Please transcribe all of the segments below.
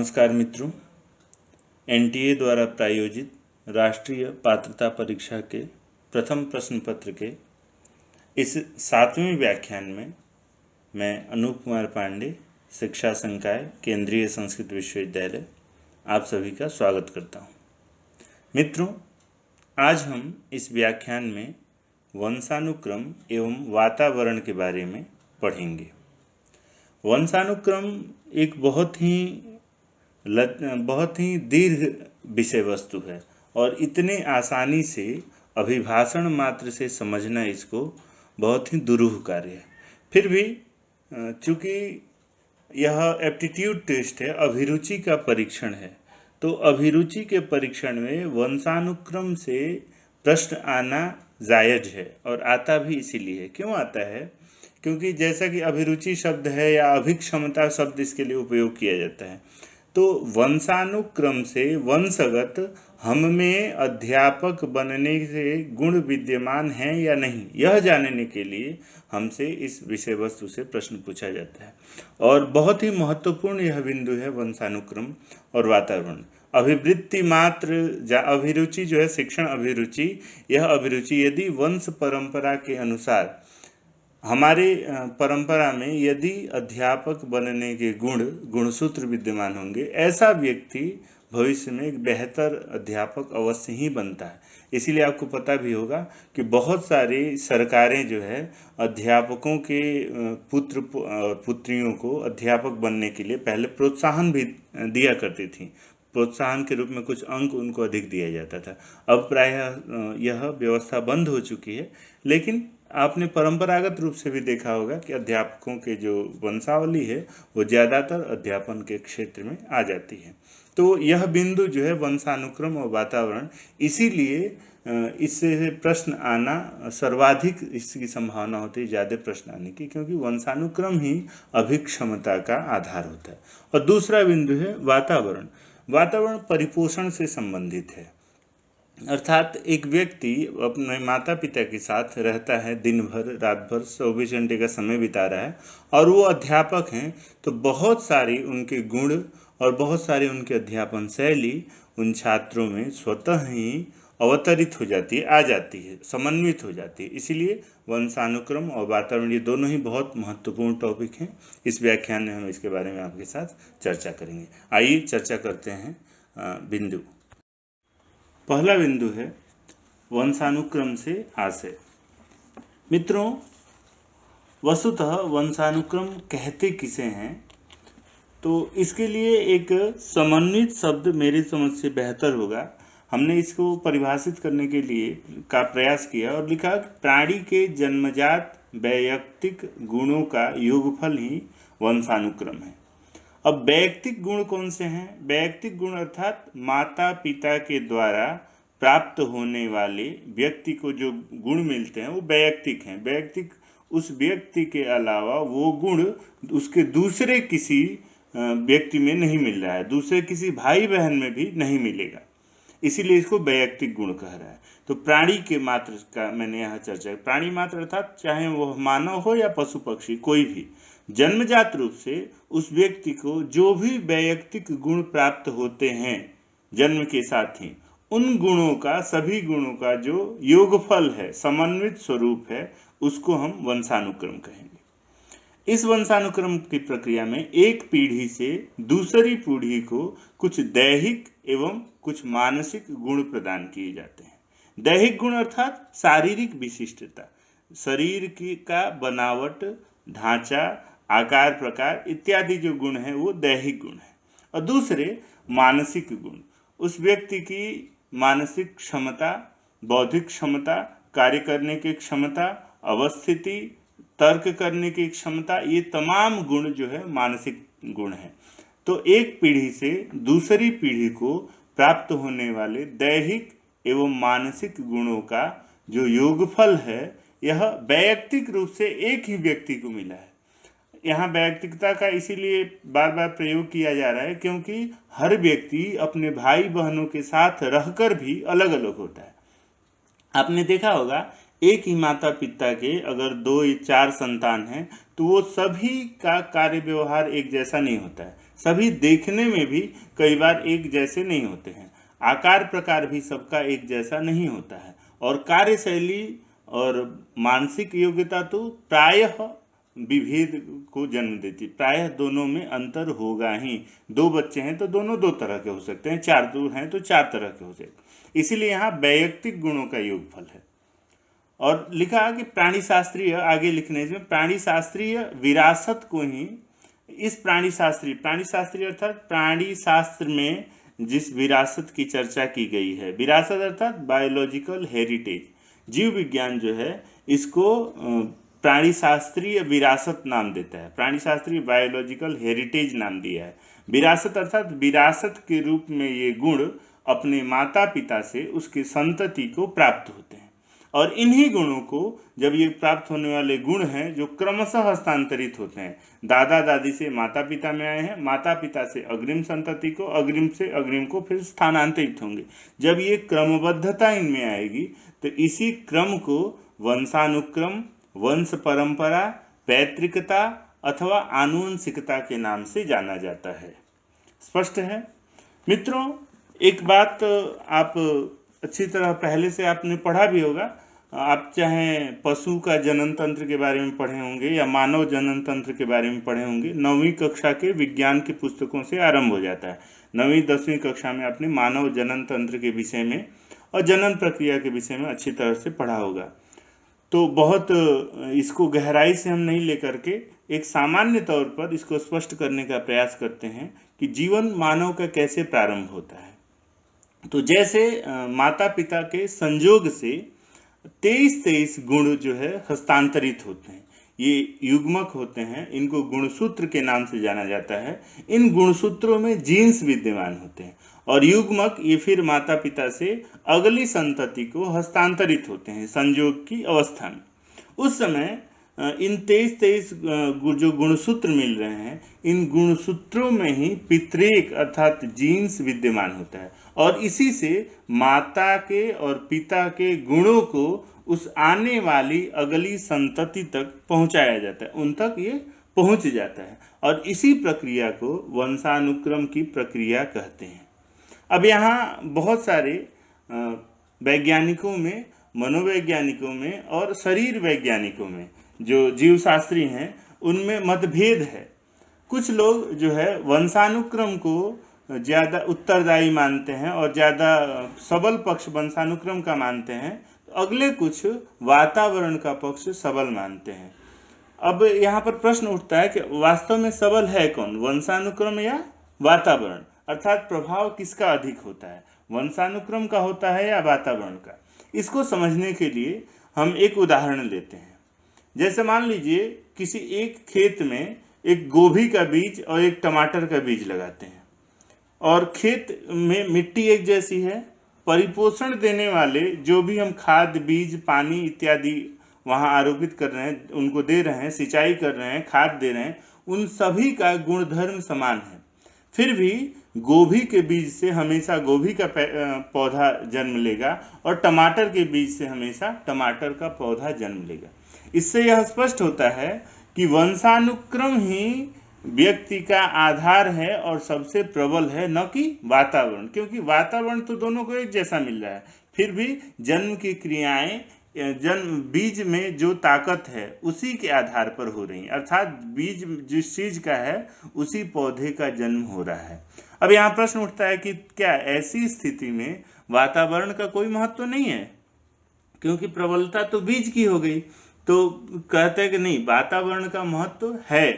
नमस्कार मित्रों, एनटीए द्वारा प्रायोजित राष्ट्रीय पात्रता परीक्षा के प्रथम प्रश्न पत्र के इस 7वें व्याख्यान में मैं अनूप कुमार पांडे, शिक्षा संकाय, केंद्रीय संस्कृत विश्वविद्यालय, आप सभी का स्वागत करता हूं। मित्रों, आज हम इस व्याख्यान में वंशानुक्रम एवं वातावरण के बारे में पढ़ेंगे। वंशानुक्रम एक बहुत ही दीर्घ विषय वस्तु है और इतने आसानी से अभिभाषण मात्र से समझना इसको बहुत ही दुरूह कार्य है। फिर भी चूँकि यह एप्टीट्यूड टेस्ट है, अभिरुचि का परीक्षण है, तो अभिरुचि के परीक्षण में वंशानुक्रम से प्रश्न आना जायज़ है और आता भी इसीलिए है। क्यों आता है? क्योंकि जैसा कि अभिरुचि शब्द है या अभिक्षमता शब्द इसके लिए उपयोग किया जाता है, तो वंशानुक्रम से वंशगत हम में अध्यापक बनने से गुण विद्यमान हैं या नहीं, यह जानने के लिए हमसे इस विषय वस्तु से प्रश्न पूछा जाता है। और बहुत ही महत्वपूर्ण यह बिंदु है वंशानुक्रम और वातावरण। अभिवृत्ति मात्र अभिरुचि जो है, शिक्षण अभिरुचि, यह अभिरुचि यदि वंश परंपरा के अनुसार हमारे परंपरा में यदि अध्यापक बनने के गुणसूत्र विद्यमान होंगे, ऐसा व्यक्ति भविष्य में एक बेहतर अध्यापक अवश्य ही बनता है। इसीलिए आपको पता भी होगा कि बहुत सारी सरकारें जो है अध्यापकों के पुत्र पुत्रियों को अध्यापक बनने के लिए पहले प्रोत्साहन भी दिया करती थी। प्रोत्साहन के रूप में कुछ अंक उनको अधिक दिया जाता था। अब प्रायः यह व्यवस्था बंद हो चुकी है, लेकिन आपने परंपरागत रूप से भी देखा होगा कि अध्यापकों के जो वंशावली है वो ज़्यादातर अध्यापन के क्षेत्र में आ जाती है। तो यह बिंदु जो है वंशानुक्रम और वातावरण, इसीलिए इससे प्रश्न आना सर्वाधिक इसकी संभावना होती है, ज़्यादा प्रश्न आने की, क्योंकि वंशानुक्रम ही अभिक्षमता का आधार होता है। और दूसरा बिंदु है वातावरण। वातावरण परिपोषण से संबंधित है, अर्थात एक व्यक्ति अपने माता पिता के साथ रहता है, दिन भर रात भर 24 घंटे का समय बिता रहा है और वो अध्यापक हैं, तो बहुत सारी उनके गुण और बहुत सारी उनकी अध्यापन शैली उन छात्रों में स्वतः ही अवतरित हो जाती है, आ जाती है, समन्वित हो जाती है। इसीलिए वंशानुक्रम और वातावरण ये दोनों ही बहुत महत्वपूर्ण टॉपिक हैं। इस व्याख्यान में हम इसके बारे में आपके साथ चर्चा करेंगे। आइए चर्चा करते हैं बिंदु। पहला बिंदु है वंशानुक्रम से आशय। मित्रों, वस्तुतः वंशानुक्रम कहते किसे हैं, तो इसके लिए एक समन्वित शब्द मेरी समझ से बेहतर होगा। हमने इसको परिभाषित करने के लिए का प्रयास किया और लिखा प्राणी के जन्मजात वैयक्तिक गुणों का योगफल ही वंशानुक्रम है। अब वैयक्तिक गुण कौन से हैं? वैयक्तिक गुण अर्थात माता पिता के द्वारा प्राप्त होने वाले व्यक्ति को जो गुण मिलते हैं वो वैयक्तिक हैं। वैयक्तिक उस व्यक्ति के अलावा वो गुण उसके दूसरे किसी व्यक्ति में नहीं मिल रहा है, दूसरे किसी भाई बहन में भी नहीं मिलेगा, इसीलिए इसको वैयक्तिक गुण कह रहा है। तो प्राणी के मात्र का मैंने यहाँ चर्चा की। प्राणी मात्र अर्थात चाहे वह मानव हो या पशु पक्षी, कोई भी जन्मजात रूप से उस व्यक्ति को जो भी वैयक्तिक गुण प्राप्त होते हैं जन्म के साथ ही, उन गुणों का, सभी गुणों का जो योगफल है, समन्वित स्वरूप है, उसको हम वंशानुक्रम कहेंगे। इस वंशानुक्रम की प्रक्रिया में एक पीढ़ी से दूसरी पीढ़ी को कुछ दैहिक एवं कुछ मानसिक गुण प्रदान किए जाते हैं। दैहिक गुण अर्थात शारीरिक विशिष्टता, शरीर की का बनावट, ढांचा, आकार प्रकार इत्यादि जो गुण है वो दैहिक गुण है। और दूसरे मानसिक गुण, उस व्यक्ति की मानसिक क्षमता, बौद्धिक क्षमता, कार्य करने की क्षमता, अवस्थिति, तर्क करने की क्षमता, ये तमाम गुण जो है मानसिक गुण है। तो एक पीढ़ी से दूसरी पीढ़ी को प्राप्त होने वाले दैहिक एवं मानसिक गुणों का जो योगफल है, यह वैयक्तिक रूप से एक ही व्यक्ति को मिला है। यहाँ वैयक्तिकता का इसीलिए बार बार प्रयोग किया जा रहा है क्योंकि हर व्यक्ति अपने भाई बहनों के साथ रहकर भी अलग अलग होता है। आपने देखा होगा एक ही माता पिता के अगर 2 या 4 संतान हैं तो वो सभी का कार्य व्यवहार एक जैसा नहीं होता है। सभी देखने में भी कई बार एक जैसे नहीं होते हैं। आकार प्रकार भी सबका एक जैसा नहीं होता है। और कार्यशैली और मानसिक योग्यता तो प्रायः विभेद को जन्म देती। प्रायः दोनों में अंतर होगा ही। दो बच्चे हैं तो दोनों दो तरह के हो सकते हैं, चार दो हैं तो चार तरह के हो सकते। इसीलिए यहाँ वैयक्तिक गुणों का योगफल है। और लिखा कि प्राणी शास्त्रीय, आगे लिखने में प्राणी शास्त्रीय विरासत को ही इस प्राणी शास्त्रीय अर्थात प्राणी शास्त्र में जिस विरासत की चर्चा की गई है, विरासत अर्थात बायोलॉजिकल हेरिटेज, जीव विज्ञान जो है इसको प्राणी शास्त्रीय विरासत नाम देता है, प्राणी शास्त्रीय बायोलॉजिकल हेरिटेज नाम दिया है। विरासत अर्थात विरासत के रूप में ये गुण अपने माता पिता से उसके संतति को प्राप्त होते हैं। और इन्हीं गुणों को, जब ये प्राप्त होने वाले गुण हैं जो क्रमशः हस्तांतरित होते हैं, दादा दादी से माता पिता में आए हैं, माता पिता से अग्रिम संतति को, अग्रिम से अग्रिम को फिर स्थानांतरित होंगे। जब ये क्रमबद्धता इनमें आएगी तो इसी क्रम को वंशानुक्रम, वंश परंपरा, पैतृकता अथवा आनुवंशिकता के नाम से जाना जाता है। स्पष्ट है मित्रों? एक बात आप अच्छी तरह पहले से आपने पढ़ा भी होगा। आप चाहे पशु का जनन तंत्र के बारे में पढ़े होंगे या मानव जनन तंत्र के बारे में पढ़े होंगे। 9वीं कक्षा के विज्ञान की पुस्तकों से आरंभ हो जाता है। 9वीं 10वीं कक्षा में आपने मानव जनन तंत्र के विषय में और जनन प्रक्रिया के विषय में अच्छी तरह से पढ़ा होगा। तो बहुत इसको गहराई से हम नहीं लेकर के एक सामान्य तौर पर इसको स्पष्ट करने का प्रयास करते हैं कि जीवन मानव का कैसे प्रारंभ होता है। तो जैसे माता पिता के संयोग से 23 गुण जो है हस्तांतरित होते हैं, ये युग्मक होते हैं, इनको गुणसूत्र के नाम से जाना जाता है। इन गुणसूत्रों में जीन्स विद्यमान होते हैं और युग्मक ये फिर माता पिता से अगली संतति को हस्तांतरित होते हैं संयोग की अवस्था में। उस समय इन 23 जो गुणसूत्र मिल रहे हैं, इन गुणसूत्रों में ही पितृक अर्थात जीन्स विद्यमान होता है और इसी से माता के और पिता के गुणों को उस आने वाली अगली संतति तक पहुंचाया जाता है, उन तक ये पहुंच जाता है और इसी प्रक्रिया को वंशानुक्रम की प्रक्रिया कहते हैं। अब यहाँ बहुत सारे वैज्ञानिकों में, मनोवैज्ञानिकों में और शरीर वैज्ञानिकों में, जो जीवशास्त्री हैं, उनमें मतभेद है। कुछ लोग जो है वंशानुक्रम को ज़्यादा उत्तरदायी मानते हैं और ज़्यादा सबल पक्ष वंशानुक्रम का मानते हैं, तो अगले कुछ वातावरण का पक्ष सबल मानते हैं। अब यहाँ पर प्रश्न उठता है कि वास्तव में सबल है कौन, वंशानुक्रम या वातावरण, अर्थात प्रभाव किसका अधिक होता है, वंशानुक्रम का होता है या वातावरण का। इसको समझने के लिए हम एक उदाहरण लेते हैं। जैसे मान लीजिए किसी एक खेत में एक गोभी का बीज और एक टमाटर का बीज लगाते हैं और खेत में मिट्टी एक जैसी है, परिपोषण देने वाले जो भी हम खाद, बीज, पानी इत्यादि वहाँ आरोपित कर रहे हैं, उनको दे रहे हैं, सिंचाई कर रहे हैं, खाद दे रहे हैं, उन सभी का गुणधर्म समान है। फिर भी गोभी के बीज से हमेशा गोभी का पौधा जन्म लेगा और टमाटर के बीज से हमेशा टमाटर का पौधा जन्म लेगा। इससे यह स्पष्ट होता है कि वंशानुक्रम ही व्यक्ति का आधार है और सबसे प्रबल है, न कि वातावरण, क्योंकि वातावरण तो दोनों को एक जैसा मिल रहा है। फिर भी जन्म की क्रियाएं, जन्म बीज में जो ताकत है उसी के आधार पर हो रही है, अर्थात बीज जिस चीज का है उसी पौधे का जन्म हो रहा है। अब यहाँ प्रश्न उठता है कि क्या ऐसी स्थिति में वातावरण का कोई महत्व नहीं है, क्योंकि प्रबलता तो बीज की हो गई। तो कहते हैं कि नहीं, वातावरण का महत्व है।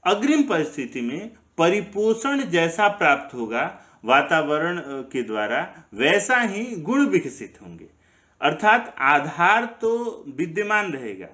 अग्रिम परिस्थिति में परिपोषण जैसा प्राप्त होगा वातावरण के द्वारा, वैसा ही गुण विकसित होंगे, अर्थात आधार तो विद्यमान रहेगा,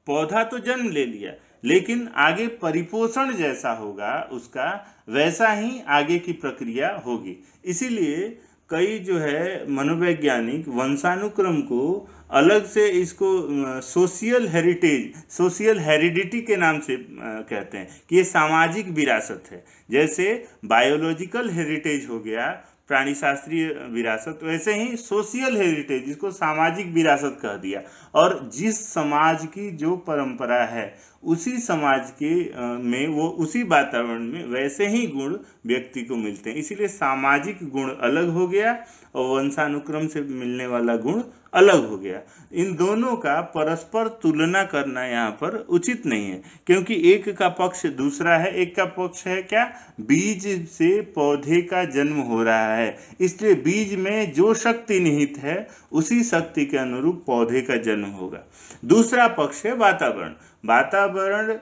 पौधा तो जन्म ले लिया, लेकिन आगे परिपोषण जैसा होगा उसका, वैसा ही आगे की प्रक्रिया होगी। इसीलिए कई जो है मनोवैज्ञानिक वंशानुक्रम को अलग से इसको सोशियल हेरिटेज, सोशियल हेरिडिटी के नाम से कहते हैं कि ये सामाजिक विरासत है। जैसे बायोलॉजिकल हेरिटेज हो गया प्राणी शास्त्रीय विरासत, वैसे ही सोशियल हेरिटेज, जिसको सामाजिक विरासत कह दिया। और जिस समाज की जो परंपरा है उसी समाज के में, वो उसी वातावरण में वैसे ही गुण व्यक्ति को मिलते हैं। इसीलिए सामाजिक गुण अलग हो गया और वंशानुक्रम से मिलने वाला गुण अलग हो गया। इन दोनों का परस्पर तुलना करना यहाँ पर उचित नहीं है, क्योंकि एक का पक्ष दूसरा है। एक का पक्ष है क्या, बीज से पौधे का जन्म हो रहा है, इसलिए बीज में जो शक्ति निहित है उसी शक्ति के अनुरूप पौधे का जन्म होगा। दूसरा पक्ष है वातावरण। वातावरण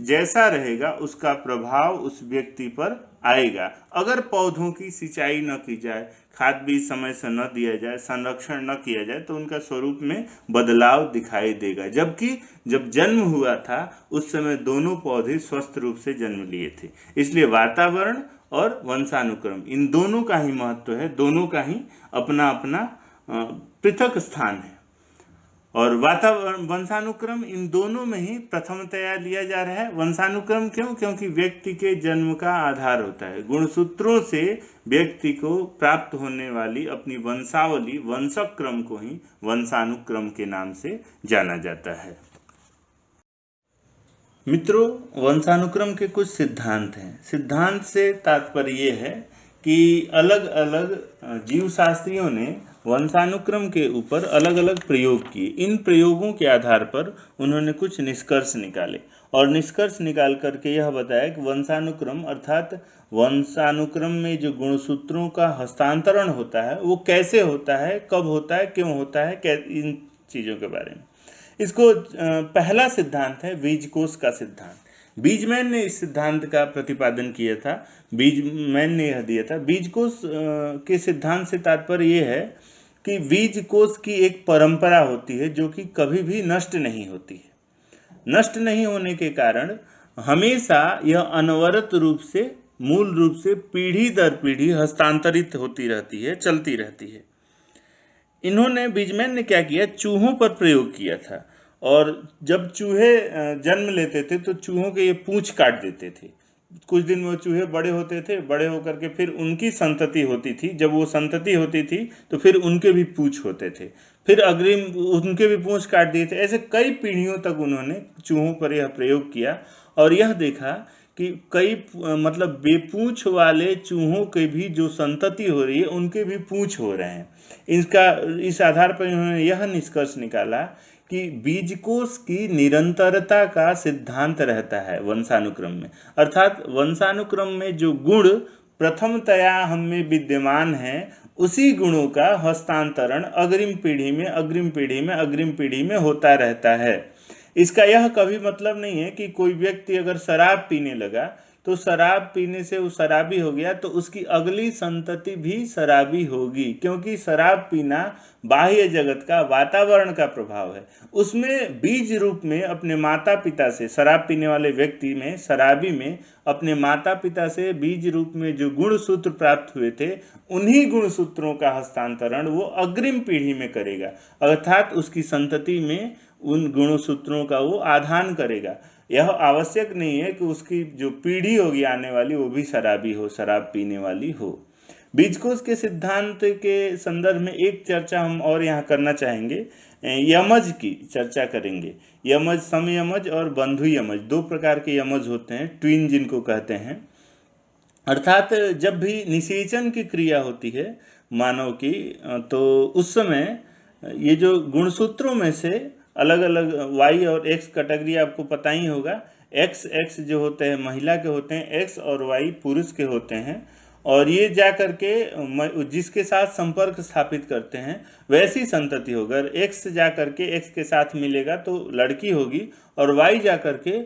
जैसा रहेगा उसका प्रभाव उस व्यक्ति पर आएगा। अगर पौधों की सिंचाई न की जाए, खाद बीज समय से न दिया जाए, संरक्षण न किया जाए, तो उनका स्वरूप में बदलाव दिखाई देगा। जबकि जब जन्म हुआ था उस समय दोनों पौधे स्वस्थ रूप से जन्म लिए थे। इसलिए वातावरण और वंशानुक्रम, इन दोनों का ही महत्व है, दोनों का ही अपना अपना पृथक स्थान है। और वातावरण वंशानुक्रम, इन दोनों में ही प्रथमतया लिया जा रहा है। वंशानुक्रम क्यों? क्योंकि व्यक्ति के जन्म का आधार होता है। गुणसूत्रों से व्यक्ति को प्राप्त होने वाली अपनी वंशावली, वंशक्रम को ही वंशानुक्रम के नाम से जाना जाता है। मित्रों, वंशानुक्रम के कुछ सिद्धांत हैं। सिद्धांत से तात्पर्य ये है कि अलग अलग जीवशास्त्रियों ने वंशानुक्रम के ऊपर अलग अलग प्रयोग किए। इन प्रयोगों के आधार पर उन्होंने कुछ निष्कर्ष निकाले और निष्कर्ष निकाल करके यह बताया कि वंशानुक्रम अर्थात वंशानुक्रम में जो गुणसूत्रों का हस्तांतरण होता है वो कैसे होता है, कब होता है, क्यों होता है, इन चीज़ों के बारे में। इसको पहला सिद्धांत है बीजकोष का सिद्धांत। बीजमैन ने इस सिद्धांत का प्रतिपादन किया था। बीजमैन ने यह दिया था। बीजकोष के सिद्धांत से तात्पर्य यह है कि बीजकोष की एक परंपरा होती है जो कि कभी भी नष्ट नहीं होती है। नष्ट नहीं होने के कारण हमेशा यह अनवरत रूप से, मूल रूप से पीढ़ी दर पीढ़ी हस्तांतरित होती रहती है, चलती रहती है। इन्होंने, बीजमैन ने क्या किया, चूहों पर प्रयोग किया था। और जब चूहे जन्म लेते थे तो चूहों के ये पूंछ काट देते थे। कुछ दिन में वो चूहे बड़े होते थे, बड़े होकर के फिर उनकी संतति होती थी। जब वो संतति होती थी तो फिर उनके भी पूंछ होते थे, फिर अग्रिम उनके भी पूंछ काट दिए थे। ऐसे कई पीढ़ियों तक उन्होंने चूहों पर यह प्रयोग किया और यह देखा कि कई मतलब बेपूंछ वाले चूहों के भी जो संतति हो रही है उनके भी पूंछ हो रहे हैं। इस आधार पर इन्होंने यह निष्कर्ष निकाला कि बीजकोष की निरंतरता का सिद्धांत रहता है वंशानुक्रम में। अर्थात वंशानुक्रम में जो गुण प्रथमतया हम में विद्यमान हैं उसी गुणों का हस्तांतरण अग्रिम पीढ़ी में, अग्रिम पीढ़ी में, अग्रिम पीढ़ी में होता रहता है। इसका यह कभी मतलब नहीं है कि कोई व्यक्ति अगर शराब पीने लगा तो शराब पीने से वो शराबी हो गया तो उसकी अगली संतति भी शराबी होगी, क्योंकि शराब पीना बाह्य जगत का, वातावरण का प्रभाव है। उसमें बीज रूप में अपने माता पिता से, शराब पीने वाले व्यक्ति में, शराबी में अपने माता पिता से बीज रूप में जो गुण सूत्र प्राप्त हुए थे उन्हीं गुण सूत्रों का हस्तांतरण वो अग्रिम पीढ़ी में करेगा, अर्थात उसकी संतति में उन गुणसूत्रों का वो आधान करेगा। यह आवश्यक नहीं है कि उसकी जो पीढ़ी होगी आने वाली वो भी शराबी हो, शराब पीने वाली हो। बीजकोष के सिद्धांत के संदर्भ में एक चर्चा हम और यहाँ करना चाहेंगे, यमज की चर्चा करेंगे। यमज, समयमज और बंधु यमज, दो प्रकार के यमज होते हैं, ट्विन जिनको कहते हैं। अर्थात जब भी निषेचन की क्रिया होती है मानव की तो उस समय ये जो गुणसूत्रों में से अलग अलग वाई और एक्स कैटेगरी आपको पता ही होगा। एक्स जो होते हैं महिला के होते हैं, एक्स और वाई पुरुष के होते हैं। और ये जा करके जिसके साथ संपर्क स्थापित करते हैं वैसी संतति होगी। अगर एक्स जा करके एक्स के साथ मिलेगा तो लड़की होगी और वाई जा करके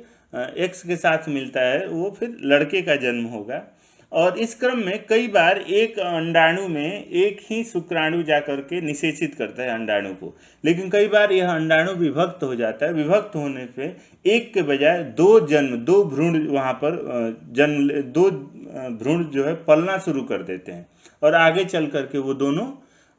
एक्स के साथ मिलता है वो फिर लड़के का जन्म होगा। और इस क्रम में कई बार एक अंडाणु में एक ही शुक्राणु जाकर के निषेचित करता है अंडाणु को, लेकिन कई बार यह अंडाणु विभक्त हो जाता है। विभक्त होने पे एक के बजाय दो भ्रूण वहाँ पर दो भ्रूण जो है पलना शुरू कर देते हैं और आगे चल करके वो दोनों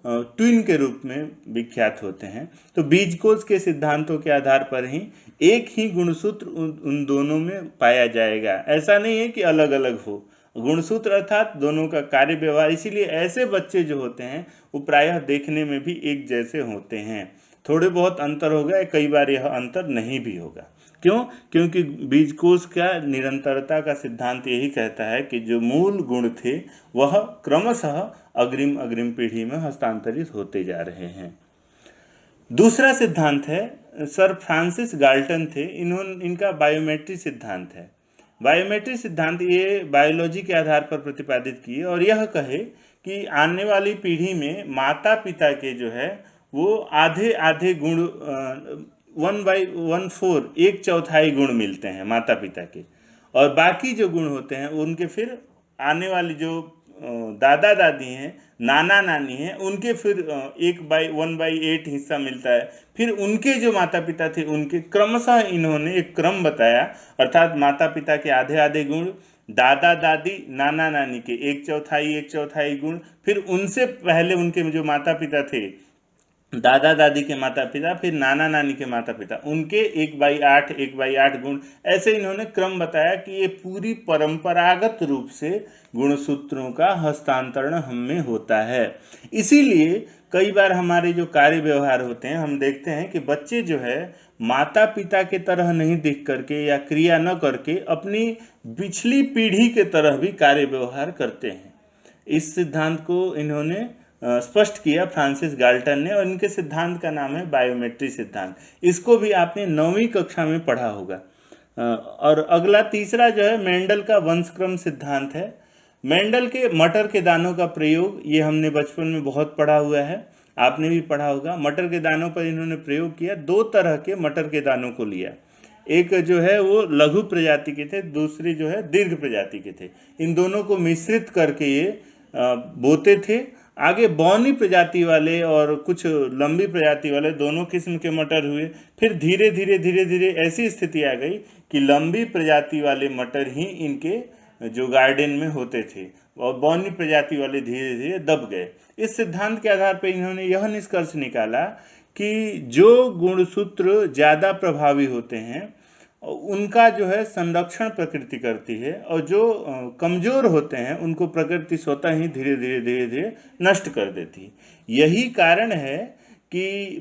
ट्विन के रूप में विख्यात होते हैं। तो बीजकोष के सिद्धांतों के आधार पर ही एक ही गुणसूत्र उन दोनों में पाया जाएगा। ऐसा नहीं है कि अलग अलग हो गुणसूत्र, अर्थात दोनों का कार्य व्यवहार। इसीलिए ऐसे बच्चे जो होते हैं वो प्रायः देखने में भी एक जैसे होते हैं। थोड़े बहुत अंतर होगा, कई बार यह अंतर नहीं भी होगा। क्यों? क्योंकि बीजकोश का निरंतरता का सिद्धांत यही कहता है कि जो मूल गुण थे वह क्रमशः अग्रिम अग्रिम पीढ़ी में हस्तांतरित होते जा रहे हैं। दूसरा सिद्धांत है, सर फ्रांसिस गाल्टन थे, इनका बायोमेट्री सिद्धांत है। बायोमेट्री सिद्धांत ये बायोलॉजी के आधार पर प्रतिपादित किए और यह कहे कि आने वाली पीढ़ी में माता पिता के जो है वो आधे आधे गुण 1/4 एक चौथाई गुण मिलते हैं माता पिता के, और बाकी जो गुण होते हैं उनके फिर आने वाली जो दादा दादी हैं, नाना नानी हैं, उनके फिर 1/8 हिस्सा मिलता है। फिर उनके जो माता पिता थे उनके क्रमशः इन्होंने एक क्रम बताया, अर्थात माता पिता के आधे आधे गुण, दादा दादी नाना नानी के एक चौथाई गुण, फिर उनसे पहले उनके जो माता पिता थे, दादा दादी के माता पिता, फिर नाना नानी के माता पिता, उनके 1/8 गुण। ऐसे इन्होंने क्रम बताया कि ये पूरी परंपरागत रूप से गुणसूत्रों का हस्तांतरण हम में होता है। इसीलिए कई बार हमारे जो कार्य व्यवहार होते हैं हम देखते हैं कि बच्चे जो है माता पिता के तरह नहीं दिख करके या क्रिया न करके अपनी पिछली पीढ़ी के तरह भी कार्य व्यवहार करते हैं। इस सिद्धांत को इन्होंने स्पष्ट किया फ्रांसिस गाल्टन ने, और इनके सिद्धांत का नाम है बायोमेट्री सिद्धांत। इसको भी आपने 9वीं कक्षा में पढ़ा होगा। और अगला तीसरा जो है मेंडल का वंशक्रम सिद्धांत है। मेंडल के मटर के दानों का प्रयोग, ये हमने बचपन में बहुत पढ़ा हुआ है, आपने भी पढ़ा होगा। मटर के दानों पर इन्होंने प्रयोग किया, 2 तरह के मटर के दानों को लिया। एक जो है वो लघु प्रजाति के थे, दूसरी जो है दीर्घ प्रजाति के थे। इन दोनों को मिश्रित करके ये बोते थे। आगे बौनी प्रजाति वाले और कुछ लंबी प्रजाति वाले दोनों किस्म के मटर हुए। फिर धीरे धीरे ऐसी स्थिति आ गई कि लंबी प्रजाति वाले मटर ही इनके जो गार्डन में होते थे और बौनी प्रजाति वाले धीरे धीरे दब गए। इस सिद्धांत के आधार पर इन्होंने यह निष्कर्ष निकाला कि जो गुणसूत्र ज़्यादा प्रभावी होते हैं उनका जो है संरक्षण प्रकृति करती है, और जो कमज़ोर होते हैं उनको प्रकृति स्वतः ही धीरे धीरे नष्ट कर देती है। यही कारण है कि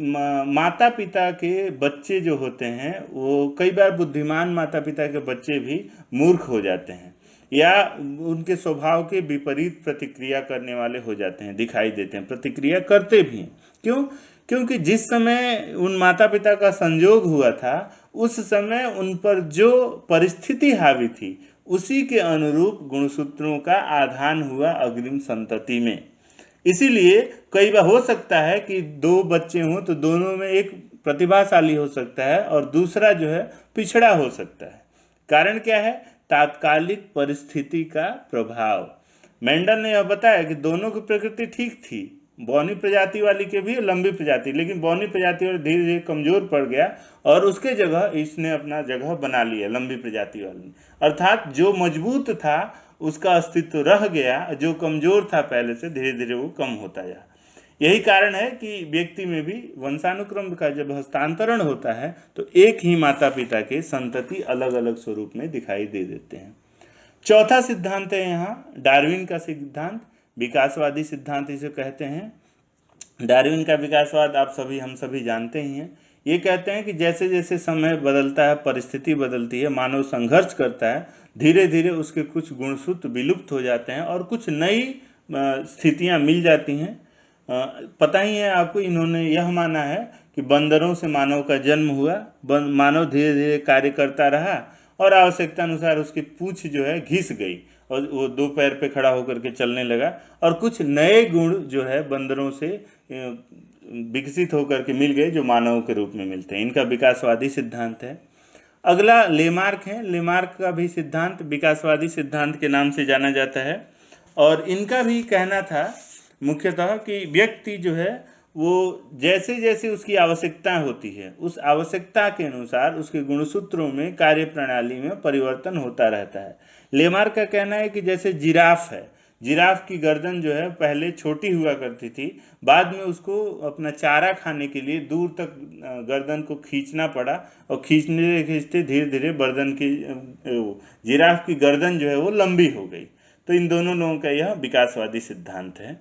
माता पिता के बच्चे जो होते हैं वो कई बार बुद्धिमान माता पिता के बच्चे भी मूर्ख हो जाते हैं या उनके स्वभाव के विपरीत प्रतिक्रिया करने वाले हो जाते हैं, दिखाई देते हैं, प्रतिक्रिया करते भी हैं। क्यों? क्योंकि जिस समय उन माता पिता का संयोग हुआ था उस समय उन पर जो परिस्थिति हावी थी उसी के अनुरूप गुणसूत्रों का आधान हुआ अग्रिम संतति में। इसीलिए कई बार हो सकता है कि 2 बच्चे हों तो दोनों में एक प्रतिभाशाली हो सकता है और दूसरा जो है पिछड़ा हो सकता है। कारण क्या है? तात्कालिक परिस्थिति का प्रभाव। मेंडल ने यह बताया कि दोनों की प्रकृति ठीक थी, बौनी प्रजाति वाली के भी, लंबी प्रजाति, लेकिन बौनी प्रजाति वाली धीरे धीरे कमजोर पड़ गया और उसके जगह इसने अपना जगह बना लिया लंबी प्रजाति वाली। अर्थात जो मजबूत था उसका अस्तित्व रह गया, जो कमजोर था पहले से धीरे धीरे वो कम होता गया। यही कारण है कि व्यक्ति में भी वंशानुक्रम का जब हस्तांतरण होता है तो एक ही माता पिता के संतति अलग अलग स्वरूप में दिखाई दे देते हैं। चौथा सिद्धांत है यहाँ डार्विन का सिद्धांत, विकासवादी सिद्धांत इसे कहते हैं। डार्विन का विकासवाद हम सभी जानते ही हैं। ये कहते हैं कि जैसे जैसे समय बदलता है, परिस्थिति बदलती है, मानव संघर्ष करता है, धीरे धीरे उसके कुछ गुणसूत्र विलुप्त हो जाते हैं और कुछ नई स्थितियां मिल जाती हैं। पता ही है आपको, इन्होंने यह माना है कि बंदरों से मानव का जन्म हुआ, मानव धीरे धीरे कार्य करता रहा और आवश्यकता अनुसार उसकी पूंछ जो है घिस गई और वो 2 पैर पे खड़ा होकर के चलने लगा और कुछ नए गुण जो है बंदरों से विकसित होकर के मिल गए जो मानव के रूप में मिलते हैं। इनका विकासवादी सिद्धांत है। अगला लेमार्क है। लेमार्क का भी सिद्धांत विकासवादी सिद्धांत के नाम से जाना जाता है और इनका भी कहना था मुख्यतः कि व्यक्ति जो है वो जैसे जैसे उसकी आवश्यकता होती है उस आवश्यकता के अनुसार उसके गुणसूत्रों में, कार्य प्रणाली में परिवर्तन होता रहता है। लेमार्क का कहना है कि जैसे जिराफ है, जिराफ की गर्दन जो है पहले छोटी हुआ करती थी, बाद में उसको अपना चारा खाने के लिए दूर तक गर्दन को खींचना पड़ा और खींचते धीरे धीरे गर्दन की जिराफ की गर्दन जो है वो लंबी हो गई। तो इन दोनों लोगों का यह विकासवादी सिद्धांत है।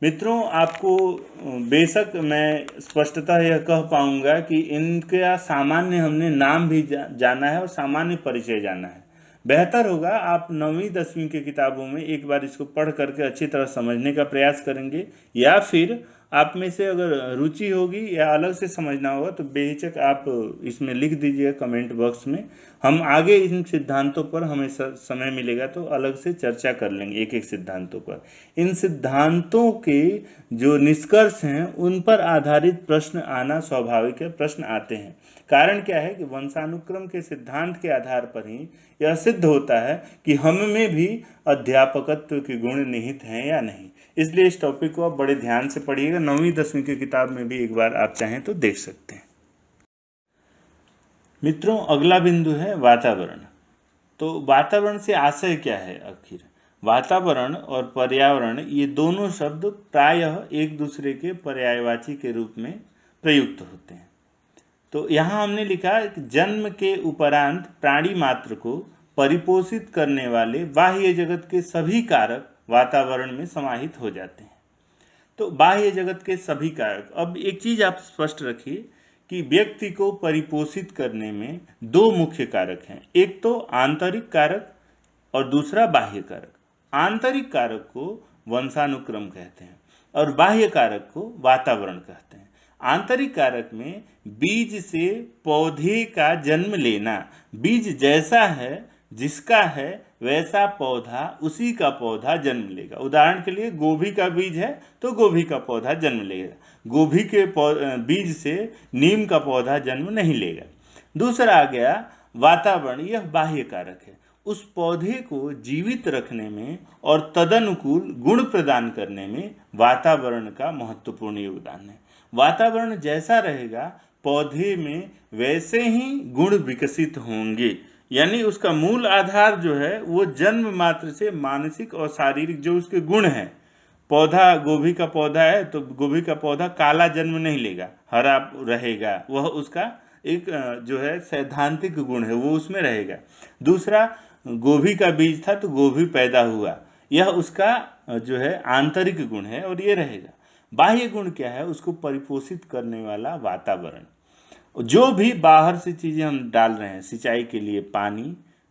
मित्रों, आपको बेशक मैं स्पष्टतः यह कह पाऊंगा कि इनका सामान्य हमने नाम भी जाना है और सामान्य परिचय जाना है। बेहतर होगा आप 9वीं 10वीं की किताबों में एक बार इसको पढ़ करके अच्छी तरह समझने का प्रयास करेंगे, या फिर आप में से अगर रुचि होगी या अलग से समझना होगा तो बेहिचक आप इसमें लिख दीजिएगा कमेंट बॉक्स में। हम आगे इन सिद्धांतों पर हमें समय मिलेगा तो अलग से चर्चा कर लेंगे एक एक सिद्धांतों पर। इन सिद्धांतों के जो निष्कर्ष हैं उन पर आधारित प्रश्न आना स्वाभाविक है, प्रश्न आते हैं। कारण क्या है कि वंशानुक्रम के सिद्धांत के आधार पर ही यह सिद्ध होता है कि हम में भी अध्यापकत्व के गुण निहित हैं या नहीं। इसलिए इस टॉपिक को आप बड़े ध्यान से पढ़िएगा। 9वीं 10वीं की किताब में भी एक बार आप चाहें तो देख सकते हैं। मित्रों, अगला बिंदु है वातावरण। तो वातावरण से आशय क्या है आखिर? वातावरण और पर्यावरण ये दोनों शब्द प्रायः एक दूसरे के पर्यायवाची के रूप में प्रयुक्त होते हैं। तो यहाँ हमने लिखा कि जन्म के उपरांत प्राणी मात्र को परिपोषित करने वाले बाह्य जगत के सभी कारक वातावरण में समाहित हो जाते हैं। तो बाह्य जगत के सभी कारक, अब एक चीज आप स्पष्ट रखिए कि व्यक्ति को परिपोषित करने में दो मुख्य कारक हैं, एक तो आंतरिक कारक और दूसरा बाह्य कारक। आंतरिक कारक को वंशानुक्रम कहते हैं और बाह्य कारक को वातावरण कहते हैं। आंतरिक कारक में बीज से पौधे का जन्म लेना, बीज जैसा है जिसका है वैसा पौधा, उसी का पौधा जन्म लेगा। उदाहरण के लिए गोभी का बीज है तो गोभी का पौधा जन्म लेगा, गोभी के बीज से नीम का पौधा जन्म नहीं लेगा। दूसरा आ गया वातावरण, यह बाह्य कारक है। उस पौधे को जीवित रखने में और तदनुकूल गुण प्रदान करने में वातावरण का महत्वपूर्ण योगदान है। वातावरण जैसा रहेगा पौधे में वैसे ही गुण विकसित होंगे, यानी उसका मूल आधार जो है वो जन्म मात्र से मानसिक और शारीरिक जो उसके गुण हैं। पौधा गोभी का पौधा है तो गोभी का पौधा काला जन्म नहीं लेगा, हरा रहेगा, वह उसका एक जो है सैद्धांतिक गुण है वो उसमें रहेगा। दूसरा, गोभी का बीज था तो गोभी पैदा हुआ, यह उसका जो है आंतरिक गुण है और ये रहेगा। बाह्य गुण क्या है? उसको परिपोषित करने वाला वातावरण। जो भी बाहर से चीज़ें हम डाल रहे हैं, सिंचाई के लिए पानी,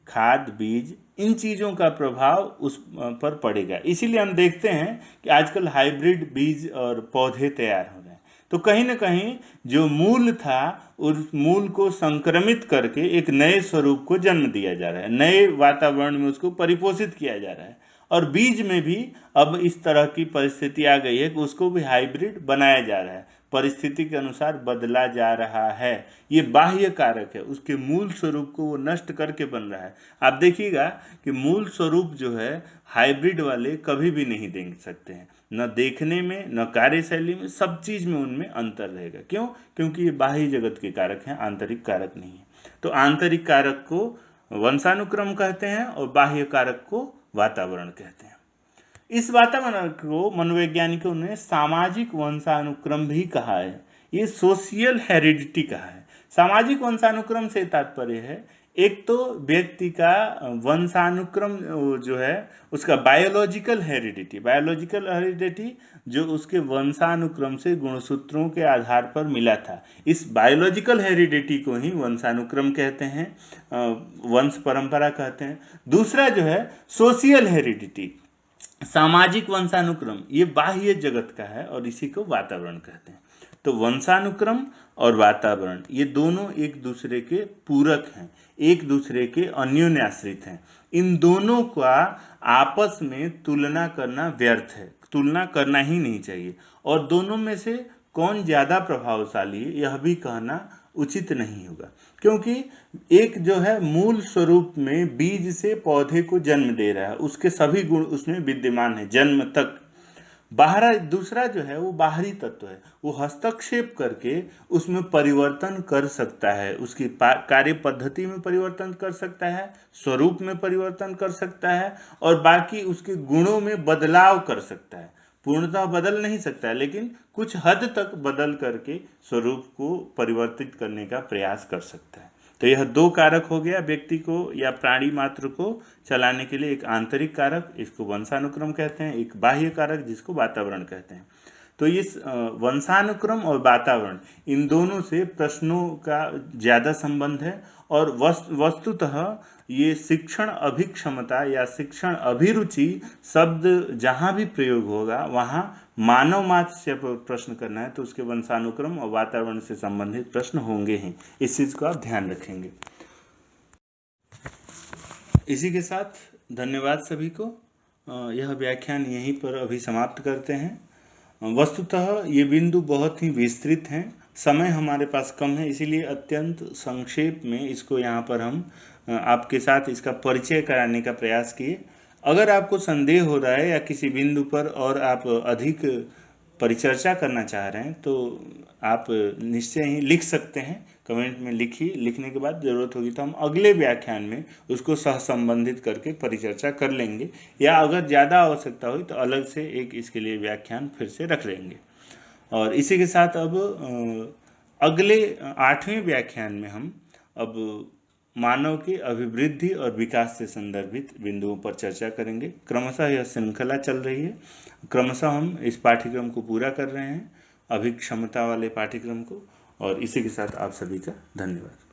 खाद, बीज, इन चीज़ों का प्रभाव उस पर पड़ेगा। इसीलिए हम देखते हैं कि आजकल हाइब्रिड बीज और पौधे तैयार हो रहे हैं। तो कहीं ना कहीं जो मूल था उस मूल को संक्रमित करके एक नए स्वरूप को जन्म दिया जा रहा है, नए वातावरण में उसको परिपोषित किया जा रहा है। और बीज में भी अब इस तरह की परिस्थिति आ गई है कि उसको भी हाइब्रिड बनाया जा रहा है, परिस्थिति के अनुसार बदला जा रहा है। ये बाह्य कारक है, उसके मूल स्वरूप को वो नष्ट करके बन रहा है। आप देखिएगा कि मूल स्वरूप जो है हाइब्रिड वाले कभी भी नहीं देख सकते हैं, न देखने में न कार्यशैली में, सब चीज़ में उनमें अंतर रहेगा। क्यों? क्योंकि ये बाह्य जगत के कारक हैं, आंतरिक कारक नहीं है। तो आंतरिक कारक को वंशानुक्रम कहते हैं और बाह्य कारक को वातावरण कहते हैं। इस वातावरण को मनोवैज्ञानिकों ने सामाजिक वंशानुक्रम भी कहा है, ये सोशियल हेरिडिटी कहा है। सामाजिक वंशानुक्रम से तात्पर्य है एक तो व्यक्ति का वंशानुक्रम जो है उसका बायोलॉजिकल हेरिडिटी जो उसके वंशानुक्रम से गुणसूत्रों के आधार पर मिला था, इस बायोलॉजिकल हेरिडिटी को ही वंशानुक्रम कहते हैं, वंश परंपरा कहते हैं। दूसरा जो है सोशियल हेरिडिटी, सामाजिक वंशानुक्रम, ये बाह्य जगत का है और इसी को वातावरण कहते हैं। तो वंशानुक्रम और वातावरण ये दोनों एक दूसरे के पूरक हैं, एक दूसरे के अन्योन्याश्रित हैं। इन दोनों का आपस में तुलना करना व्यर्थ है, तुलना करना ही नहीं चाहिए। और दोनों में से कौन ज़्यादा प्रभावशाली है यह भी कहना उचित नहीं होगा, क्योंकि एक जो है मूल स्वरूप में बीज से पौधे को जन्म दे रहा है, उसके सभी गुण उसमें विद्यमान है जन्म तक। दूसरा जो है वो बाहरी तत्व है, वो हस्तक्षेप करके उसमें परिवर्तन कर सकता है, उसकी कार्य पद्धति में परिवर्तन कर सकता है, स्वरूप में परिवर्तन कर सकता है और बाकी उसके गुणों में बदलाव कर सकता है। पूर्णतः बदल नहीं सकता है लेकिन कुछ हद तक बदल करके स्वरूप को परिवर्तित करने का प्रयास कर सकता है। तो यह दो कारक हो गया व्यक्ति को या प्राणी मात्र को चलाने के लिए। एक आंतरिक कारक, इसको वंशानुक्रम कहते हैं, एक बाह्य कारक जिसको वातावरण कहते हैं। तो इस वंशानुक्रम और वातावरण, इन दोनों से प्रश्नों का ज़्यादा संबंध है। और वस्तुतः ये शिक्षण अभिक्षमता या शिक्षण अभिरुचि शब्द जहाँ भी प्रयोग होगा वहाँ मानव मात्र से प्रश्न करना है तो उसके वंशानुक्रम और वातावरण से संबंधित प्रश्न होंगे ही। इस चीज़ को आप ध्यान रखेंगे। इसी के साथ धन्यवाद सभी को। यह व्याख्यान यहीं पर अभी समाप्त करते हैं। वस्तुतः ये बिंदु बहुत ही विस्तृत हैं, समय हमारे पास कम है, इसीलिए अत्यंत संक्षेप में इसको यहाँ पर हम आपके साथ इसका परिचय कराने का प्रयास किए। अगर आपको संदेह हो रहा है या किसी बिंदु पर और आप अधिक परिचर्चा करना चाह रहे हैं तो आप निश्चय ही लिख सकते हैं, कमेंट में लिखिए। लिखने के बाद ज़रूरत होगी तो हम अगले व्याख्यान में उसको सहसंबंधित करके परिचर्चा कर लेंगे, या अगर ज़्यादा आवश्यकता हुई तो अलग से एक इसके लिए व्याख्यान फिर से रख लेंगे। और इसी के साथ अब अगले 8वें व्याख्यान में हम अब मानव की अभिवृद्धि और विकास से संदर्भित बिंदुओं पर चर्चा करेंगे। क्रमशः यह श्रृंखला चल रही है, क्रमशः हम इस पाठ्यक्रम को पूरा कर रहे हैं, अभिक्षमता वाले पाठ्यक्रम को। और इसी के साथ आप सभी का धन्यवाद।